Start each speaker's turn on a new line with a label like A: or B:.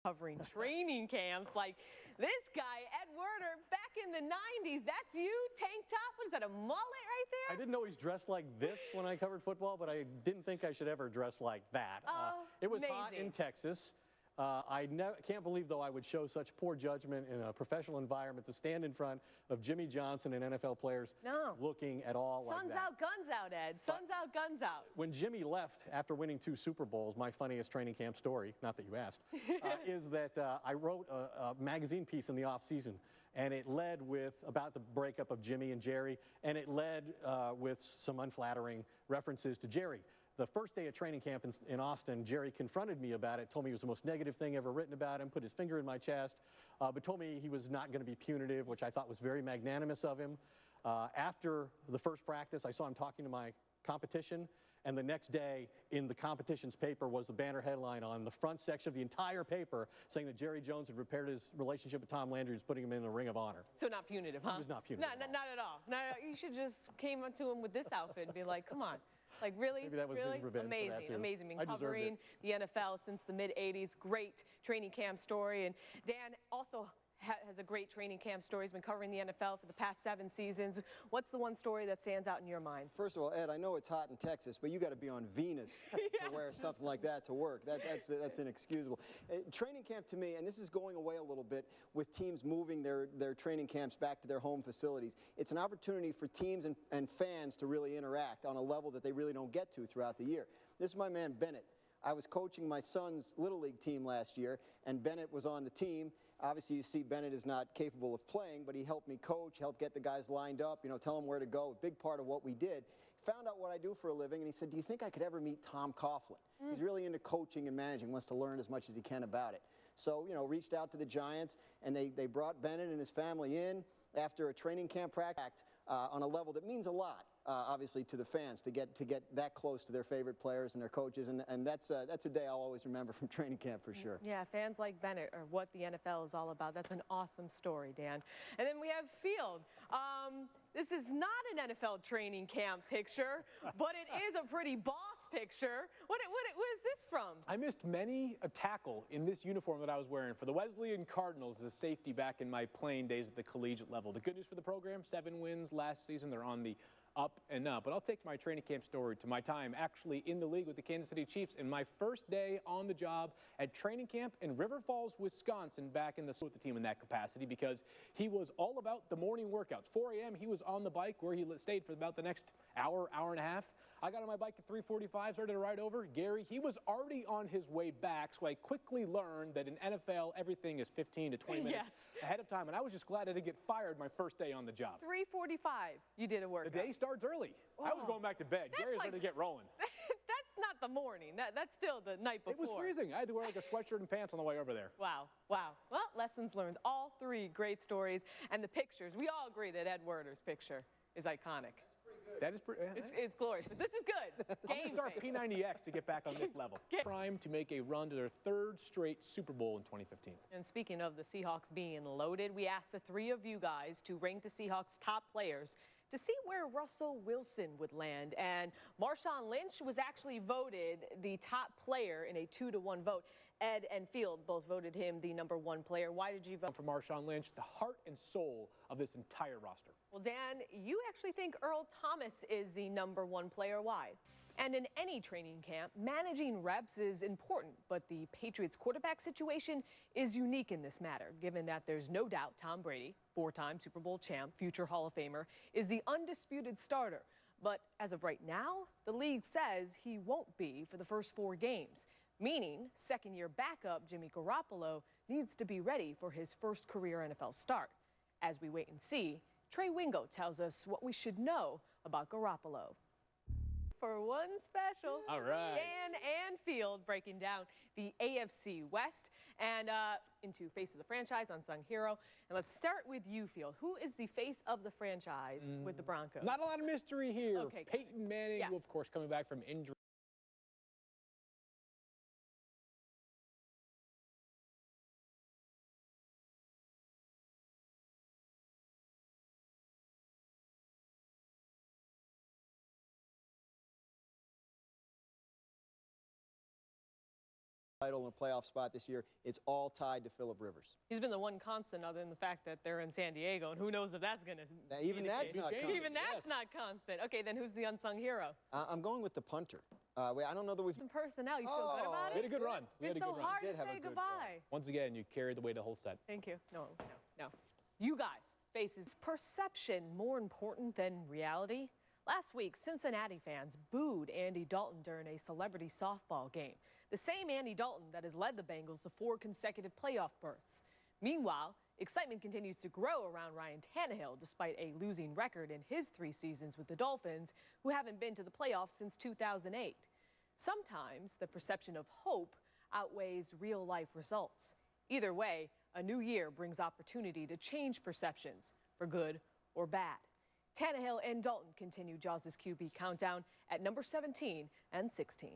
A: covering training camps like this guy, Ed Werder, back in the 90s. That's you, tank top. What is that, a mullet right there?
B: I didn't know he's dressed like this when I covered football, but I didn't think I should ever dress like that. It was hot in Texas. I can't believe, though, I would show such poor judgment in a professional environment to stand in front of Jimmy Johnson and NFL players looking at all like that.
A: Sun's out, guns out, Ed. Sun's out, guns out.
B: When Jimmy left after winning 2 Super Bowls, my funniest training camp story, not that you asked, is that I wrote a magazine piece in the offseason, and it led with about the breakup of Jimmy and Jerry, and it led with some unflattering references to Jerry. The first day of training camp in Austin, Jerry confronted me about it, told me it was the most negative thing ever written about him, put his finger in my chest, but told me he was not going to be punitive, which I thought was very magnanimous of him. After the first practice, I saw him talking to my competition, and the next day in the competition's paper was the banner headline on the front section of the entire paper saying that Jerry Jones had repaired his relationship with Tom Landry and was putting him in the Ring of Honor.
A: So not punitive, huh?
B: He was not punitive.
A: Not at all. No, you should just came up to him with this outfit and be like, come on. Like, really?
B: Maybe that was
A: really?
B: his revenge
A: Amazing,
B: for that, too.
A: amazing. Been
B: I deserved
A: covering the NFL since the mid-'80s. Great training camp story. And Dan also has a great training camp story. He's been covering the NFL for the past 7 seasons. What's the one story that stands out in your mind?
C: First of all, Ed, I know it's hot in Texas, but you got to be on Venus to wear something like that to work. That's inexcusable. Training camp to me, and this is going away a little bit with teams moving their training camps back to their home facilities. It's an opportunity for teams and fans to really interact on a level that they really don't get to throughout the year. This is my man Bennett. I was coaching my son's Little League team last year, and Bennett was on the team. Obviously, you see Bennett is not capable of playing, but he helped me coach, helped get the guys lined up, tell them where to go. A big part of what we did. Found out what I do for a living, and he said, do you think I could ever meet Tom Coughlin? He's really into coaching and managing, wants to learn as much as he can about it. So, reached out to the Giants, and they brought Bennett and his family in after a training camp practice on a level that means a lot. Obviously, to the fans to get that close to their favorite players and their coaches, and that's a day I'll always remember from training camp for sure.
A: Yeah, fans like Bennett are what the NFL is all about. That's an awesome story, Dan. And then we have Field. This is not an NFL training camp picture, but it is a pretty boss picture. What is this from?
D: I missed many a tackle in this uniform that I was wearing for the Wesleyan Cardinals as a safety back in my playing days at the collegiate level. The good news for the program, 7 wins last season. They're on the up and up. But I'll take my training camp story to my time actually in the league with the Kansas City Chiefs and my first day on the job at training camp in River Falls, Wisconsin, back in the with the team in that capacity, because he was all about the morning workouts. 4 a.m. he was on the bike where he stayed for about the next hour and a half. I got on my bike at 3:45, started to ride over. Gary, he was already on his way back, so I quickly learned that in NFL, everything is 15 to 20 minutes ahead of time, and I was just glad I didn't get fired my first day on the job.
A: 3:45, you did a workout.
D: The day starts early. I was going back to bed. Gary's ready to get rolling.
A: That's not the morning. That's still the night before.
D: It was freezing. I had to wear like a sweatshirt and pants on the way over there.
A: Wow. Wow. Well, lessons learned. All 3 great stories. And the pictures. We all agree that Ed Werder's picture is iconic.
D: That is pretty.
A: It's glorious, but this is good.
D: I'm going to start P90X to get back on this level. Prime to make a run to their 3rd straight Super Bowl in 2015.
A: And speaking of the Seahawks being loaded, we asked the 3 of you guys to rank the Seahawks' top players to see where Russell Wilson would land. And Marshawn Lynch was actually voted the top player in a 2-to-1 vote. Ed and Field both voted him the #1 player. Why did you vote
D: for Marshawn Lynch? The heart and soul of this entire roster.
A: Well, Dan, you actually think Earl Thomas is the #1 player. Why? And in any training camp, managing reps is important, but the Patriots quarterback situation is unique in this matter, given that there's no doubt Tom Brady, 4-time Super Bowl champ, future Hall of Famer, is the undisputed starter. But as of right now, the league says he won't be for the first 4 games, meaning second-year backup Jimmy Garoppolo needs to be ready for his first career NFL start. As we wait and see, Trey Wingo tells us what we should know about Garoppolo. For one special,
D: all right,
A: Dan and Field breaking down the AFC West and into Face of the Franchise, Unsung Hero. And let's start with you, Field. Who is the face of the franchise with the Broncos?
D: Not a lot of mystery here.
A: Okay,
D: Peyton Manning, who of course coming back from injury.
C: title and a playoff spot this year. It's all tied to Phillip Rivers.
A: He's been the one constant other than the fact that they're in San Diego, and who knows if that's going to
C: Even that's not constant.
A: Even that's not constant. Okay, then who's the unsung hero?
C: I'm going with the punter. I don't know that we've...
A: Some personnel. You feel good about
D: We
A: it?
D: had a good run. We had
A: It's
D: a
A: so
D: good run.
A: hard to
C: Did have a
A: say
C: good
A: goodbye.
D: Once again, you carried the way the whole set.
A: Thank you. No. You guys faces perception more important than reality? Last week, Cincinnati fans booed Andy Dalton during a celebrity softball game. The same Andy Dalton that has led the Bengals to 4 consecutive playoff berths. Meanwhile, excitement continues to grow around Ryan Tannehill despite a losing record in his 3 seasons with the Dolphins, who haven't been to the playoffs since 2008. Sometimes the perception of hope outweighs real-life results. Either way, a new year brings opportunity to change perceptions, for good or bad. Tannehill and Dalton continue Jaws' QB countdown at number 17 and 16.